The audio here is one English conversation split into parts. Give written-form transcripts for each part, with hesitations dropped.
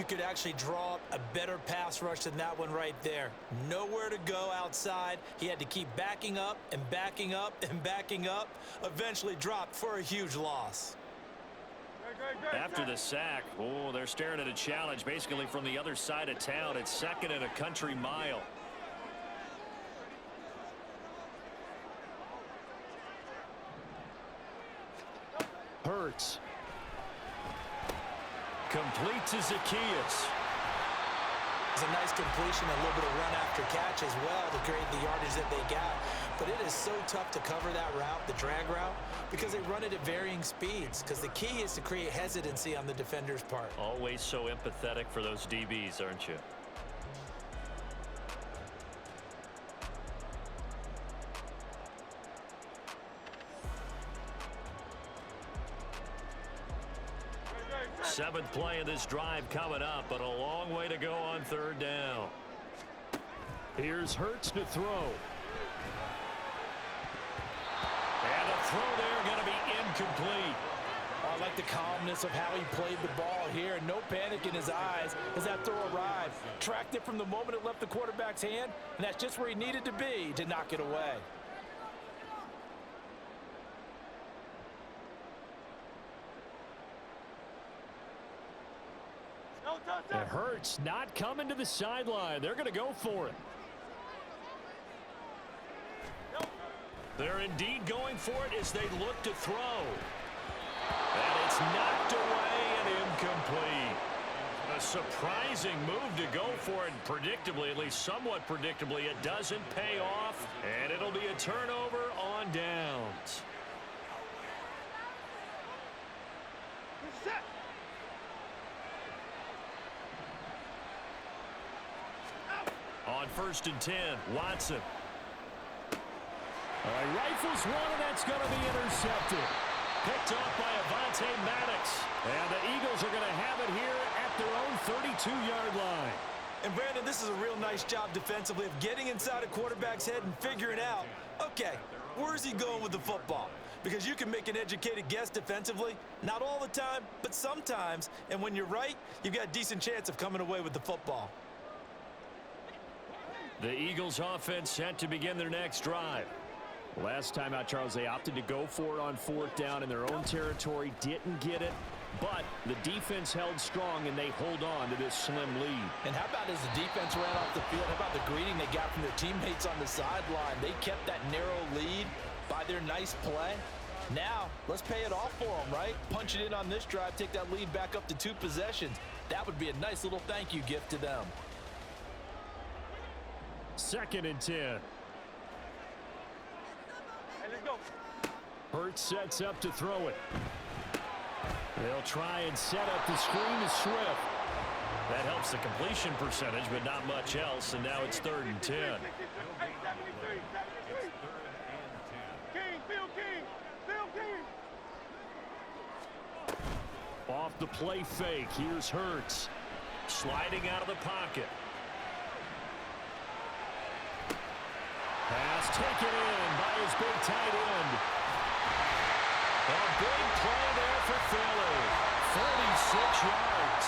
You could actually draw up a better pass rush than that one right there. Nowhere to go outside. He had to keep backing up and backing up and backing up. Eventually dropped for a huge loss. After the sack, they're staring at a challenge basically from the other side of town. It's second and a country mile. Hurts. Complete to Zacchaeus. It's a nice completion, a little bit of run after catch as well to create the yardage that they got. But it is so tough to cover that route, the drag route, because they run it at varying speeds. Because the key is to create hesitancy on the defender's part. Always so empathetic for those DBs, aren't you? Seventh play of this drive coming up, but a long way to go on third down. Here's Hurts to throw. And the throw there going to be incomplete. I like the calmness of how he played the ball here. No panic in his eyes as that throw arrived. Tracked it from the moment it left the quarterback's hand, and that's just where he needed to be to knock it away. It hurts, not coming to the sideline. They're going to go for it. They're indeed going for it as they look to throw. And it's knocked away and incomplete. A surprising move to go for it. Predictably, at least somewhat predictably, it doesn't pay off. And it'll be a turnover on downs. On 1st and 10, Watson. All right, rifles one, and that's going to be intercepted. Picked off by Avonte Maddox. And the Eagles are going to have it here at their own 32-yard line. And, Brandon, this is a real nice job defensively of getting inside a quarterback's head and figuring out, okay, where's he going with the football? Because you can make an educated guess defensively. Not all the time, but sometimes. And when you're right, you've got a decent chance of coming away with the football. The Eagles offense set to begin their next drive. Last time out, Charles, they opted to go for it on 4th down in their own territory. Didn't get it, but the defense held strong, and they hold on to this slim lead. And how about as the defense ran off the field, how about the greeting they got from their teammates on the sideline? They kept that narrow lead by their nice play. Now, let's pay it off for them, right? Punch it in on this drive, take that lead back up to 2 possessions. That would be a nice little thank you gift to them. 2nd and 10. Hey, let's go. Hurts sets up to throw it. They'll try and set up the screen to Swift. That helps the completion percentage, but not much else, and now it's 3rd and 10. Off the play fake, here's Hurts. Sliding out of the pocket. Pass taken in by his big tight end. A big play there for Philly. 46 yards.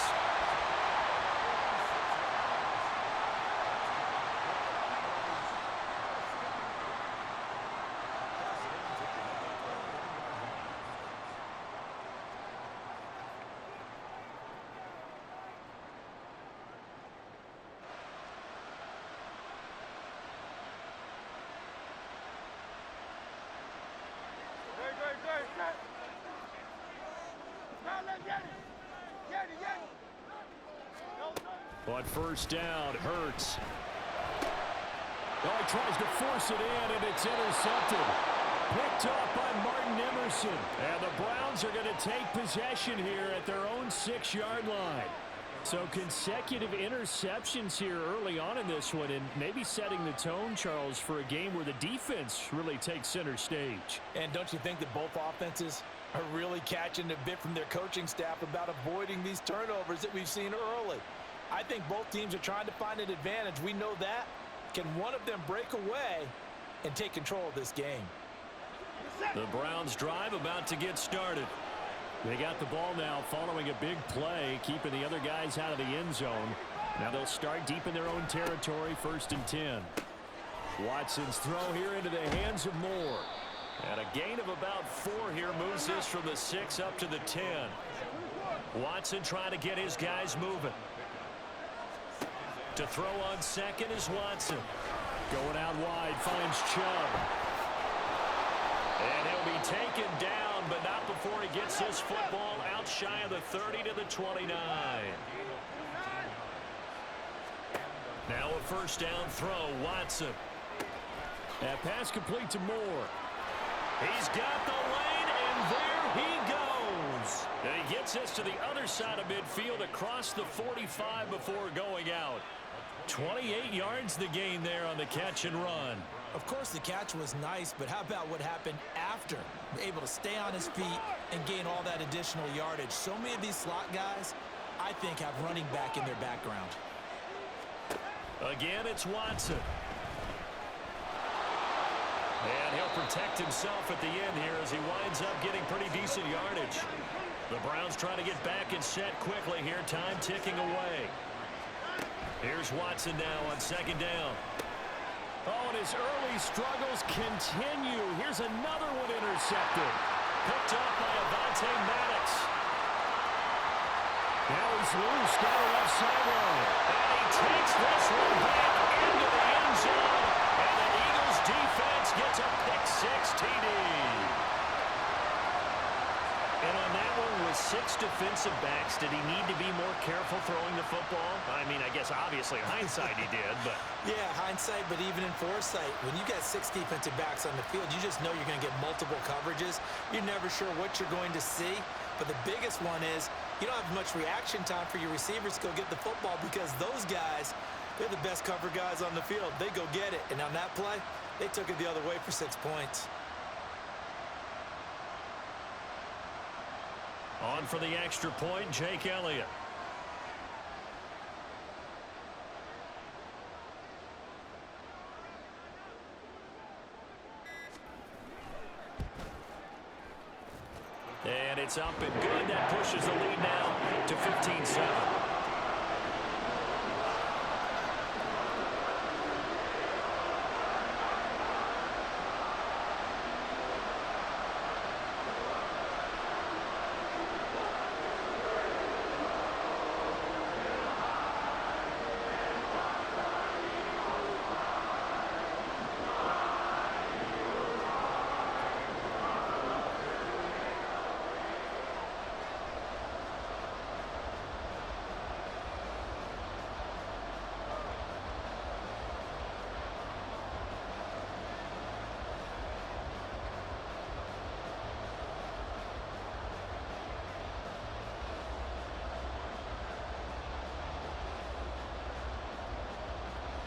On 1st down, Hurts. Oh, he tries to force it in, and it's intercepted. Picked up by Martin Emerson. And the Browns are going to take possession here at their own 6-yard line. So consecutive interceptions here early on in this one, and maybe setting the tone, Charles, for a game where the defense really takes center stage. And don't you think that both offenses are really catching a bit from their coaching staff about avoiding these turnovers that we've seen early? I think both teams are trying to find an advantage. We know that. Can one of them break away and take control of this game? The Browns drive about to get started. They got the ball now following a big play, keeping the other guys out of the end zone. Now they'll start deep in their own territory, 1st and 10. Watson's throw here into the hands of Moore. And a gain of about 4 here moves this from the 6 up to the 10. Watson trying to get his guys moving. To throw on 2nd is Watson. Going out wide, finds Chubb. And he'll be taken down, but not before he gets his football out shy of the 30 to the 29. Now a 1st down throw, Watson. That pass complete to Moore. He's got the lane, and there he goes. And he gets us to the other side of midfield across the 45 before going out. 28 yards the gain there on the catch and run. Of course, the catch was nice, but how about what happened after? Able to stay on his feet and gain all that additional yardage. So many of these slot guys, I think, have running back in their background. Again, it's Watson. And he'll protect himself at the end here as he winds up getting pretty decent yardage. The Browns trying to get back and set quickly here. Time ticking away. Here's Watson now on 2nd down. Oh, and his early struggles continue. Here's another one intercepted. Picked up by Avonte Maddox. Now he's loose down the left sideline. And he takes this one back into the end zone. And the Eagles defense gets a pick-6 TD. And on that one, with 6 defensive backs, did he need to be more careful throwing the football? I mean, I guess obviously in hindsight he did, but... Yeah, hindsight, but even in foresight, when you got 6 defensive backs on the field, you just know you're going to get multiple coverages. You're never sure what you're going to see. But the biggest one is you don't have much reaction time for your receivers to go get the football because those guys, they're the best cover guys on the field. They go get it. And on that play, they took it the other way for 6 points. On for the extra point, Jake Elliott. And it's up and good. That pushes the lead now to 15-7.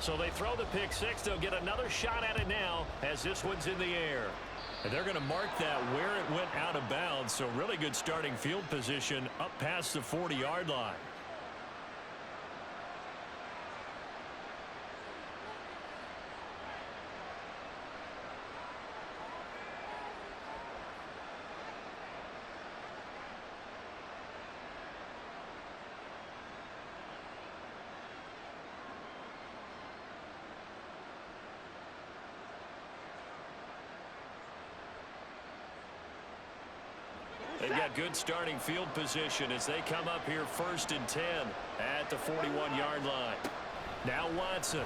So they throw the pick-6. They'll get another shot at it now as this one's in the air. And they're going to mark that where it went out of bounds. So really good starting field position up past the 40-yard line. They've got good starting field position as they come up here 1st and 10 at the 41-yard line. Now Watson.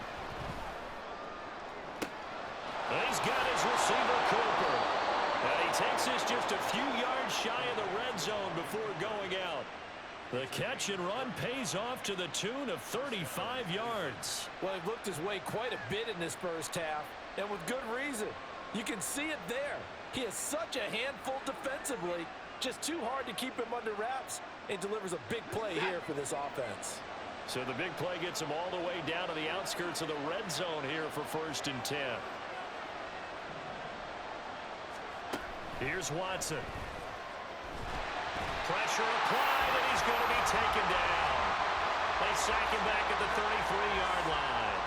He's got his receiver Cooper. And he takes this just a few yards shy of the red zone before going out. The catch and run pays off to the tune of 35 yards. Well, he looked his way quite a bit in this first half, and with good reason. You can see it there. He is such a handful defensively. Just too hard to keep him under wraps, and delivers a big play here for this offense. So the big play gets him all the way down to the outskirts of the red zone here for 1st and 10. Here's Watson. Pressure applied, and he's going to be taken down. They sack him back at the 33-yard line.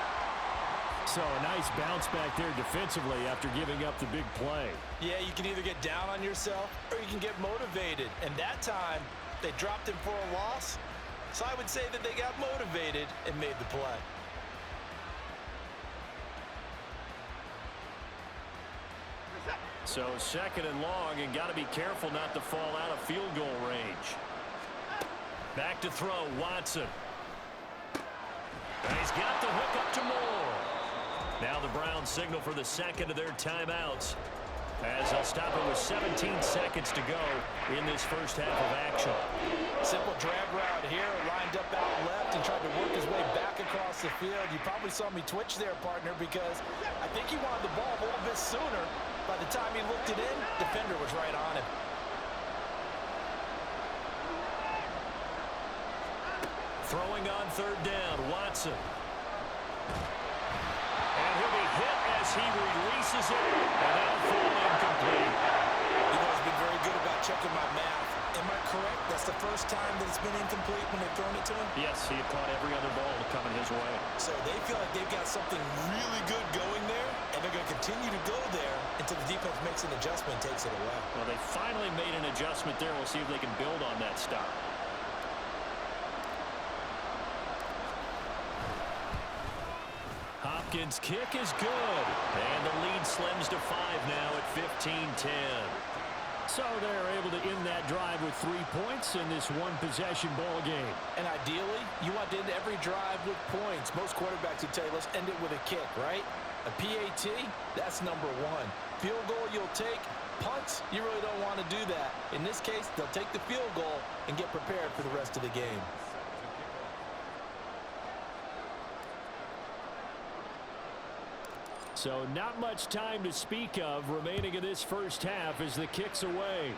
So a nice bounce back there defensively after giving up the big play. Yeah, you can either get down on yourself or you can get motivated. And that time, they dropped him for a loss. So I would say that they got motivated and made the play. So second and long, and got to be careful not to fall out of field goal range. Back to throw, Watson. And he's got the hook up to Moore. Now the Browns signal for the second of their timeouts, as they'll stop it with 17 seconds to go in this first half of action. Simple drag route here, lined up out left and tried to work his way back across the field. You probably saw me twitch there, partner, because I think he wanted the ball a little bit sooner. By the time he looked it in, defender was right on him. Throwing on third down, Watson. And he'll be hit as he releases it, and that'll fall incomplete. You know, he's been very good about checking my math. Am I correct? That's the first time that it's been incomplete when they've thrown it to him? Yes, he had caught every other ball coming his way. So they feel like they've got something really good going there, and they're going to continue to go there until the defense makes an adjustment and takes it away. Well, they finally made an adjustment there. We'll see if they can build on that stop. Hopkins' kick is good, and the lead slims to 5 now at 15-10. So they're able to end that drive with 3 points in this one-possession ball game. And ideally, you want to end every drive with points. Most quarterbacks would tell you, let's end it with a kick, right? A PAT, that's number one. Field goal you'll take. Punts, you really don't want to do that. In this case, they'll take the field goal and get prepared for the rest of the game. So not much time to speak of remaining in this first half as the kick's away.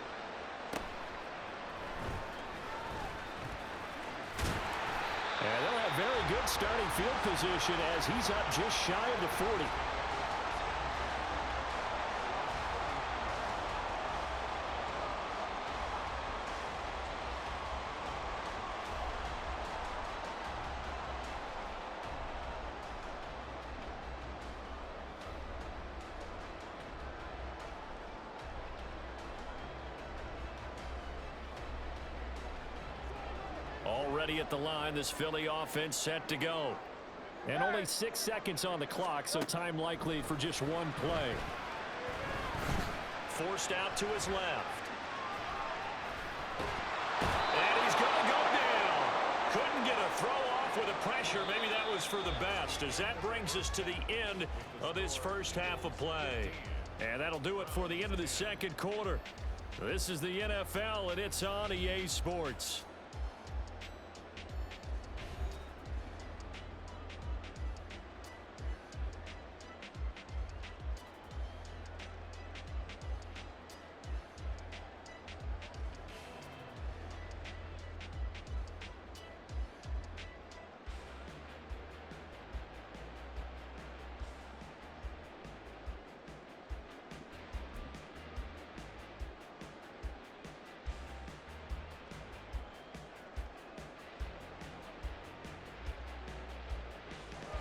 And they'll have very good starting field position as he's up just shy of the 40. Already at the line, this Philly offense set to go. And only 6 seconds on the clock, so time likely for just one play. Forced out to his left. And he's going to go down. Couldn't get a throw off with the pressure. Maybe that was for the best, as that brings us to the end of this first half of play. And that'll do it for the end of the second quarter. This is the NFL, and it's on EA Sports.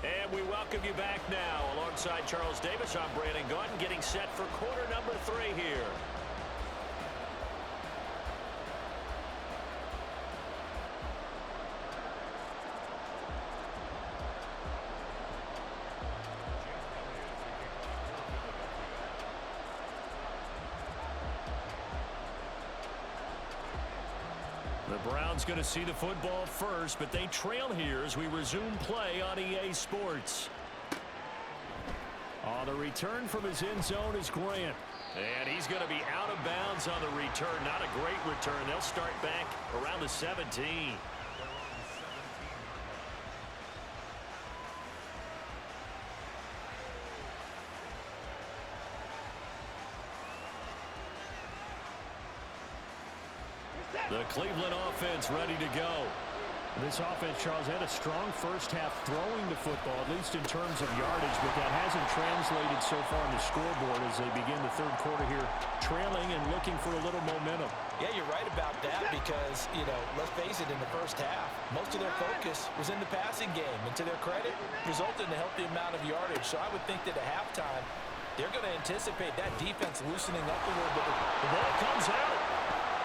And we welcome you back now. Alongside Charles Davis, I'm Brandon Gaudin, getting set for quarter number 3 here. The Browns going to see the football first, but they trail here as we resume play on EA Sports. On the return from his end zone is Grant. And he's going to be out of bounds on the return. Not a great return. They'll start back around the 17. The Cleveland offense ready to go. This offense, Charles, had a strong first half throwing the football, at least in terms of yardage, but that hasn't translated so far on the scoreboard as they begin the third quarter here, trailing and looking for a little momentum. Yeah, you're right about that because, let's face it, in the first half, most of their focus was in the passing game. And to their credit, resulted in a healthy amount of yardage. So I would think that at halftime, they're going to anticipate that defense loosening up a little bit. The ball comes out.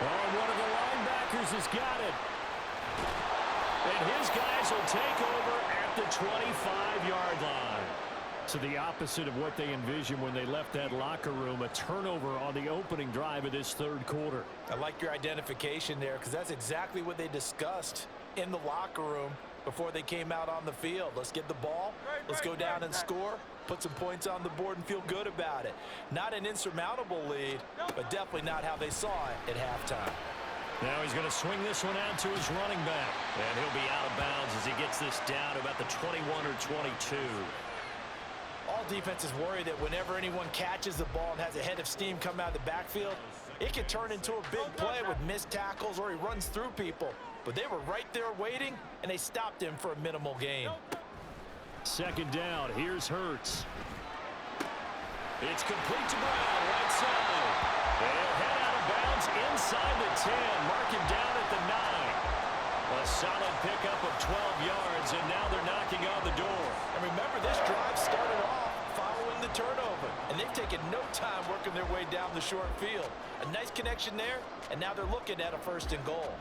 Oh, one of the linebackers has got it. And his guys will take over at the 25-yard line. So the opposite of what they envisioned when they left that locker room, a turnover on the opening drive of this third quarter. I like your identification there because that's exactly what they discussed in the locker room before they came out on the field. Let's get the ball. Let's go down and score. Put some points on the board and feel good about it. Not an insurmountable lead, but definitely not how they saw it at halftime. Now he's going to swing this one out to his running back. And he'll be out of bounds as he gets this down to about the 21 or 22. All defenses worry that whenever anyone catches the ball and has a head of steam come out of the backfield, it could turn into a big play with missed tackles or he runs through people. But they were right there waiting, and they stopped him for a minimal gain. Second down. Here's Hurts. It's complete to Brown, right side. They'll head out of bounds inside the 10. Mark him down at the 9. A solid pickup of 12 yards, and now they're knocking on the door. And remember, this drive started off following the turnover, and they've taken no time working their way down the short field. A nice connection there, and now they're looking at a 1st and goal.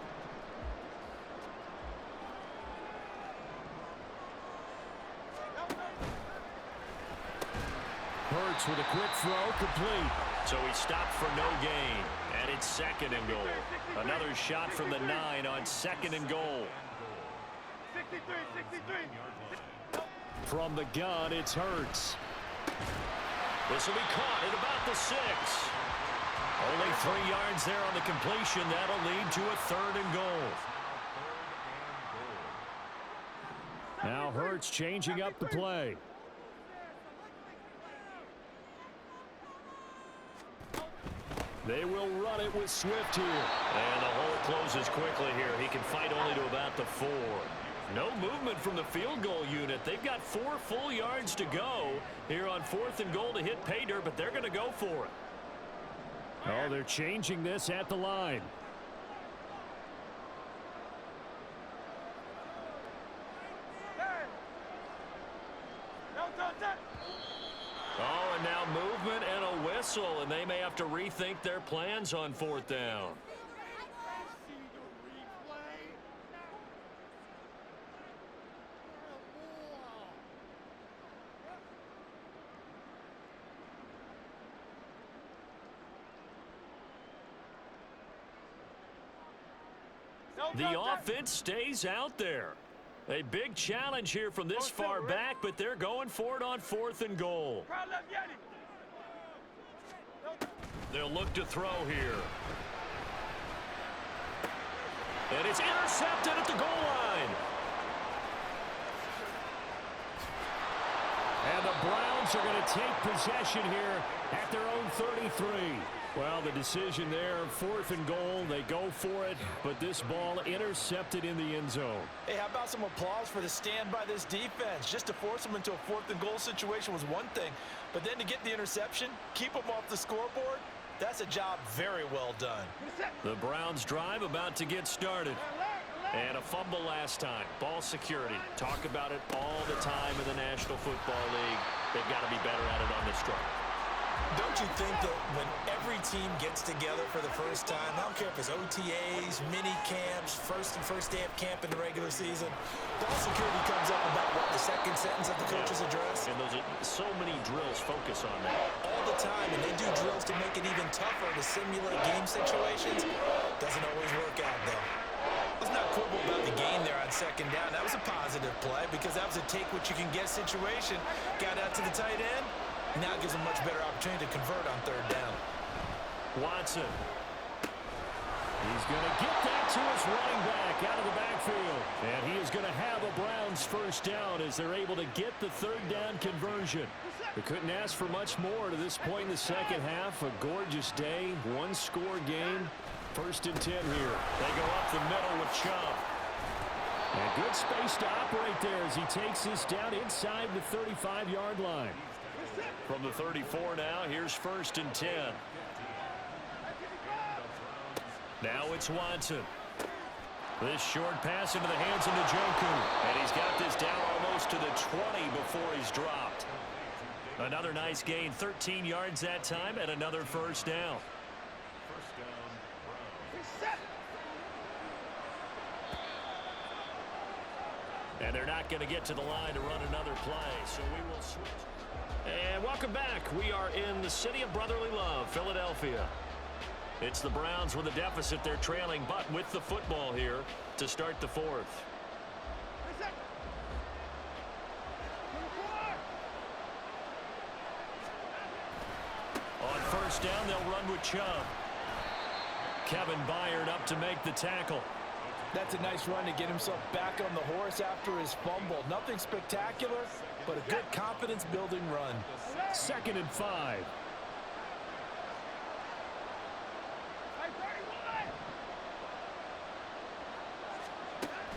Hurts with a quick throw, complete. So he stopped for no gain. And it's 2nd and goal. Another shot from the 9 on 2nd and goal. 63. From the gun, it's Hurts. This will be caught at about the 6. Only 3 yards there on the completion. That'll lead to a 3rd and goal. Now Hurts changing up the play. They will run it with Swift here. And the hole closes quickly here. He can fight only to about the 4. No movement from the field goal unit. They've got 4 full yards to go here on 4th and goal to hit pay dirt, but they're going to go for it. Oh, they're changing this at the line. Oh, and now movement and a whistle, and they may have to rethink their plans on 4th down. The offense stays out there. A big challenge here from this far back, but they're going for it on 4th and goal. They'll look to throw here. And it's intercepted at the goal line. And the Browns are going to take possession here at their own 33. Well, the decision there, 4th and goal, they go for it, but this ball intercepted in the end zone. Hey, how about some applause for the stand by this defense? Just to force them into a 4th and goal situation was one thing, but then to get the interception, keep them off the scoreboard, that's a job very well done. The Browns drive about to get started. And a fumble last time. Ball security. Talk about it all the time in the National Football League. They've got to be better at it on this drive. Don't you think that when every team gets together for the first time, I don't care if it's OTAs, mini camps, first day of camp in the regular season, ball security comes up about what, the second sentence of the coach's address? And those are so many drills focus on that. All the time, and they do drills to make it even tougher to simulate game situations. Doesn't always work out, though. Let's not quibble about the gain there on 2nd down. That was a positive play because that was a take-what-you-can-get situation. Got out to the tight end. Now it gives them much better opportunity to convert on 3rd down. Watson. He's going to get that to his running back out of the backfield. And he is going to have a Browns 1st down as they're able to get the 3rd down conversion. They couldn't ask for much more to this point in the second half. A gorgeous day, 1-score game. 1st and 10 here. They go up the middle with Chubb. And good space to operate there as he takes this down inside the 35-yard line. From the 34 now, here's 1st and 10. Now it's Watson. This short pass into the hands of Njoku. And he's got this down almost to the 20 before he's dropped. Another nice gain, 13 yards that time, and another 1st down. And they're not going to get to the line to run another play, so we will switch. And welcome back. We are in the city of brotherly love, Philadelphia. It's the Browns with a deficit. They're trailing, but with the football here to start the 4th. On 1st down, they'll run with Chubb. Kevin Byard up to make the tackle. That's a nice run to get himself back on the horse after his fumble. Nothing spectacular, but a good confidence-building run. 2nd and 5.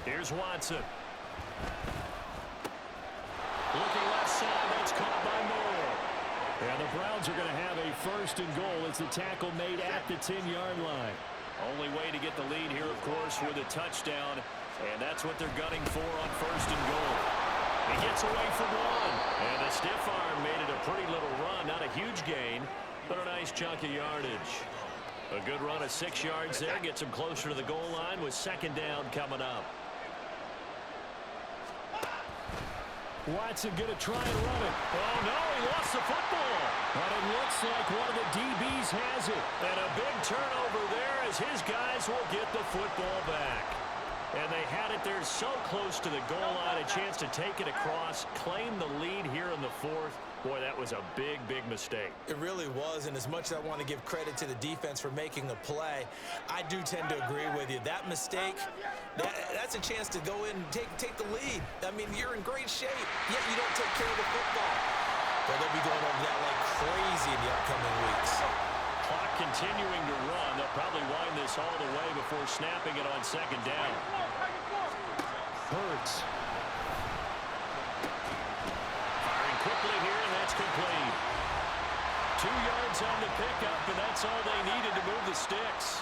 Here's Watson. Looking left side, that's caught by Moore. And the Browns are going to have a 1st and goal. It's a tackle made at the 10-yard line. Only way to get the lead here, of course, with a touchdown. And that's what they're gunning for on 1st and goal. He gets away from one. And a stiff arm made it a pretty little run. Not a huge gain, but a nice chunk of yardage. A good run of 6 yards there. Gets him closer to the goal line with 2nd down coming up. Watson going to try and run it. Oh, no, he lost the football. But it looks like one of the DBs has it. And a big turnover there as his guys will get the football back. And they had it there so close to the goal line, a chance to take it across, claim the lead here in the 4th. Boy, that was a big, big mistake. It really was, and as much as I want to give credit to the defense for making a play, I do tend to agree with you. That mistake, that's a chance to go in and take the lead. I mean, you're in great shape, yet you don't take care of the football. But they'll be going over that like crazy in the upcoming weeks. Clock continuing to run. They'll probably wind this all the way before snapping it on 2nd down. Hurts. Quickly here, and that's complete. 2 yards on the pickup, and that's all they needed to move the sticks.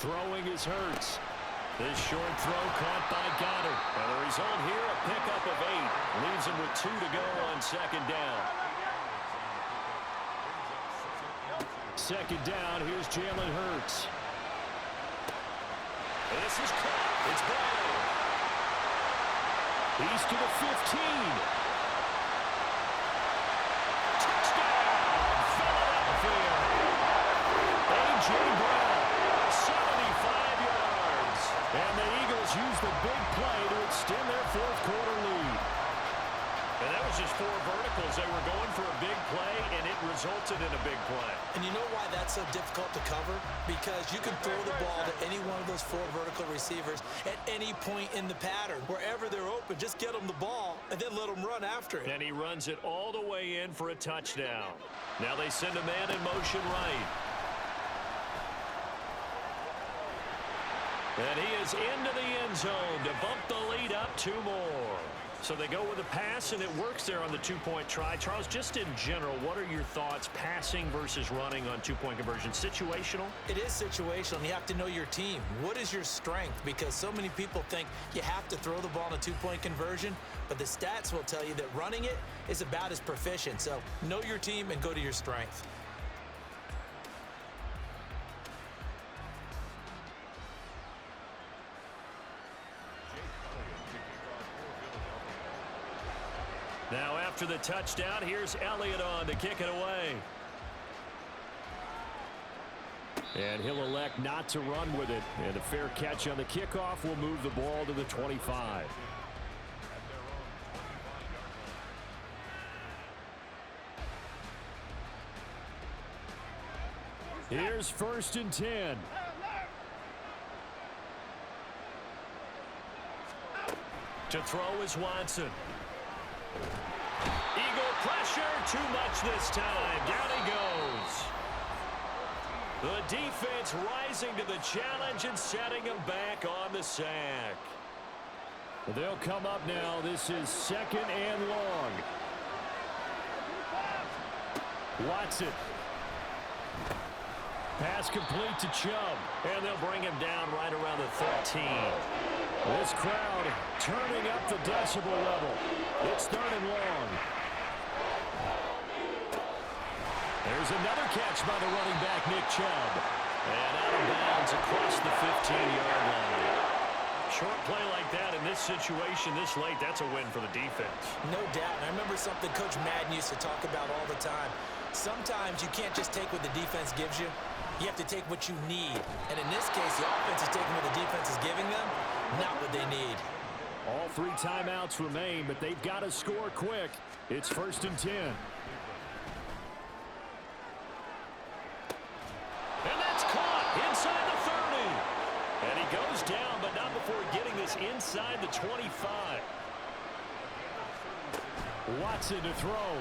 Throwing is Hurts. This short throw caught by Goddard. And the result here, a pickup of 8. Leaves him with 2 to go on 2nd down. 2nd down, here's Jalen Hurts. This is caught. It's Brown. He's to the 15. Touchdown, Philadelphia. A.J. Brown, 75 yards. And the Eagles use the big play to extend their 4th quarter lead. And that was just 4 verticals. They were going for a big play, and it resulted in a big play. And you know why that's so difficult to cover? Because you can throw the ball to any one of those 4 vertical receivers at any point in the pattern. Wherever they're open, just get them the ball and then let them run after it. And he runs it all the way in for a touchdown. Now they send a man in motion right. And he is into the end zone to bump the lead up 2 more. So they go with a pass, and it works there on the 2-point try. Charles, just in general, what are your thoughts passing versus running on 2-point conversion? Situational? It is situational. You have to know your team. What is your strength? Because so many people think you have to throw the ball in a 2-point conversion, but the stats will tell you that running it is about as proficient. So know your team and go to your strength. Now after the touchdown, here's Elliott on to kick it away. And he'll elect not to run with it. And a fair catch on the kickoff will move the ball to the 25. Here's 1st and 10. To throw is Watson. Eagle pressure, too much this time. Down he goes. The defense rising to the challenge and setting him back on the sack. They'll come up now. This is 2nd and long. Watson. Pass complete to Chubb. And they'll bring him down right around the 13. This crowd turning up the decibel level. It's 3rd and long. There's another catch by the running back, Nick Chubb. And out of bounds across the 15-yard line. Short play like that in this situation this late, that's a win for the defense. No doubt. I remember something Coach Madden used to talk about all the time. Sometimes you can't just take what the defense gives you. You have to take what you need. And in this case, the offense is taking what the defense is giving them, not what they need. All 3 timeouts remain, but they've got to score quick. It's 1st and 10. And that's caught inside the 30. And he goes down, but not before getting this inside the 25. Watson to throw.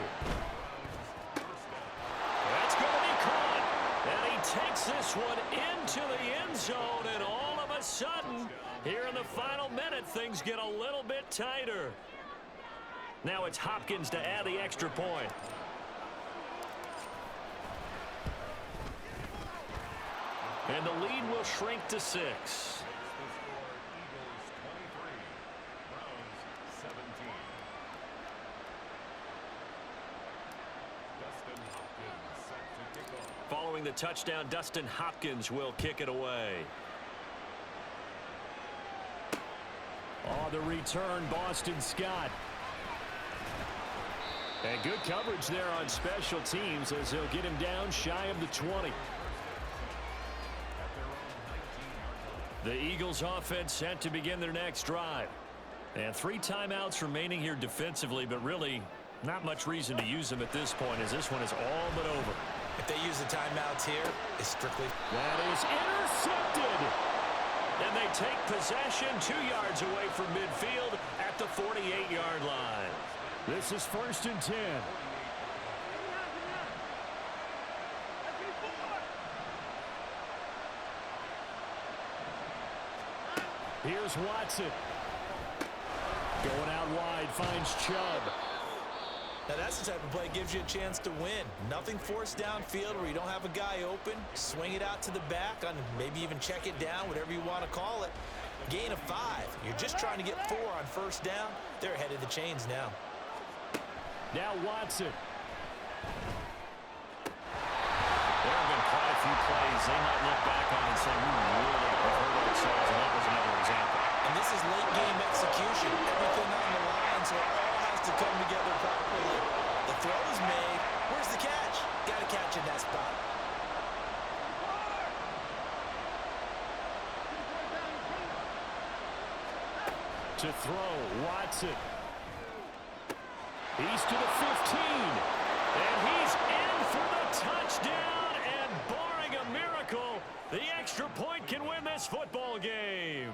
That's going to be caught. And he takes this one into the end zone, and all of a sudden, here in the final minute, things get a little bit tighter. Now it's Hopkins to add the extra point. And the lead will shrink to 6. Following the touchdown, Dustin Hopkins will kick it away. Oh, the return, Boston Scott. And good coverage there on special teams as they'll get him down shy of the 20. The Eagles offense set to begin their next drive. And 3 timeouts remaining here defensively, but really not much reason to use them at this point as this one is all but over. If they use the timeouts here, it's strictly... That is intercepted. And they take possession 2 yards away from midfield at the 48-yard line. This is 1st and 10. Here's Watson. Going out wide, finds Chubb. Now that's the type of play that gives you a chance to win. Nothing forced downfield where you don't have a guy open. Swing it out to the back, on maybe even check it down, whatever you want to call it. Gain of 5. You're just trying to get 4 on 1st down. They're ahead of the chains now. Now Watson. There have been quite a few plays they might look back on and say, we really have hurt ourselves, and that was another example. And this is late game execution. Everything on the line, so it all has to come together properly. The throw is made. Where's the catch? Got to catch in that spot. To throw, Watson. He's to the 15. And he's in for the touchdown. And barring a miracle, the extra point can win this football game.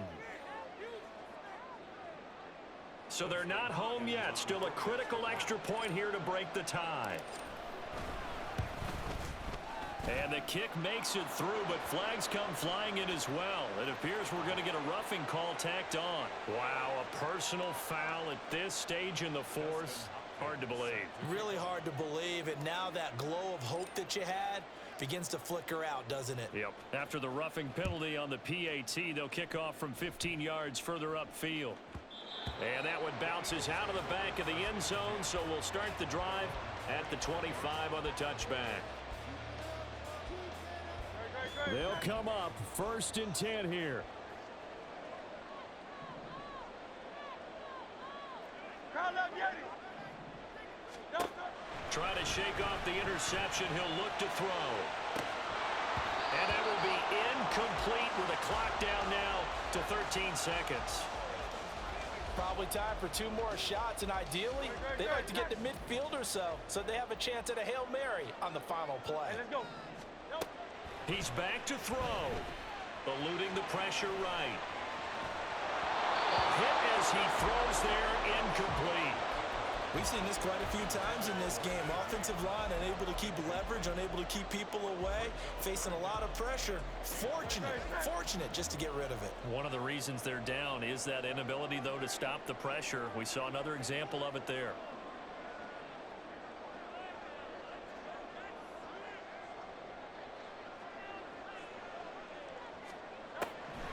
So they're not home yet. Still a critical extra point here to break the tie. And the kick makes it through, but flags come flying in as well. It appears we're going to get a roughing call tacked on. Wow, a personal foul at this stage in the 4th. Hard to believe. Really hard to believe, and now that glow of hope that you had begins to flicker out, doesn't it? Yep. After the roughing penalty on the PAT, they'll kick off from 15 yards further upfield. And that one bounces out of the back of the end zone, so we'll start the drive at the 25 on the touchback. They'll come up 1st and 10 here. Try to shake off the interception. He'll look to throw. And that will be incomplete with a clock down now to 13 seconds. Probably time for 2 more shots, and ideally, they'd like to get to midfield or so they have a chance at a Hail Mary on the final play. Let's go. He's back to throw. Eluding the pressure right. A hit as he throws there, incomplete. We've seen this quite a few times in this game. Offensive line unable to keep leverage, unable to keep people away, facing a lot of pressure. Fortunate just to get rid of it. One of the reasons they're down is that inability, though, to stop the pressure. We saw another example of it there.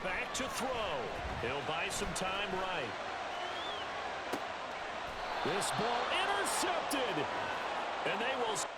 Back to throw. He'll buy some time right. This ball intercepted. And they will...